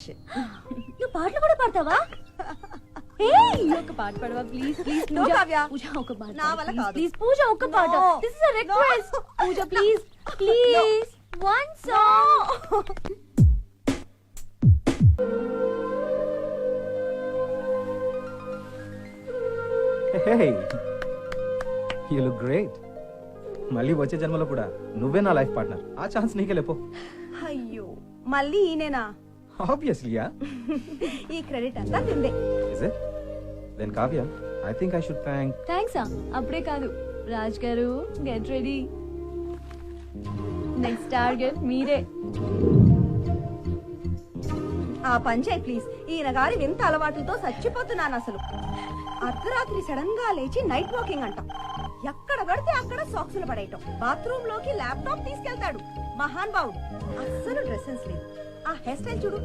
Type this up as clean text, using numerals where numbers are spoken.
నువ్వు పాటలు కూడా పాడతావా? ఒక పాట పాడవా ప్లీజ్ ప్లీజ్ నో కావ్య, పూజ ఒక పాట నా వల్ల కాదు. ప్లీజ్ పూజ ఒక పాట. No. This is a request. Pooja please please one song. Hey, you look great. మళ్ళీ వచ్చే జన్మలో కూడా నువ్వే నా లైఫ్ పార్ట్నర్. ఆ ఛాన్స్ నీకే లేపో. అయ్యో మళ్ళీ ఈయనేనా? Obviously, yeah. ఈ క్రెడిట్ అంతా తిందే. Is it? Then Kavya, I think I should thank. Thanks అప్పుడే కాదు రాజ్ గారు, గెట్ రెడీ. నెక్స్ట్ టార్గెట్ మీరే. ఆ పంచాయ్ ప్లీజ్. ఈయన గారి వింత అలవాట్లతో చచ్చిపోతున్నాను అసలు. అర్ధరాత్రి సడన్ గా లేచి నైట్ వాకింగ్ అంటాం, ఎక్కడ పడితే అక్కడ సాక్సులు పడేయటం, బాత్రూమ్ లోకి ల్యాప్టాప్ తీసుకెళ్తాడు. మహాన్ బావుడు. అస్సలు డ్రెస్సెస్ లేదు. ఆ హెయిర్ స్టైల్ చూడు.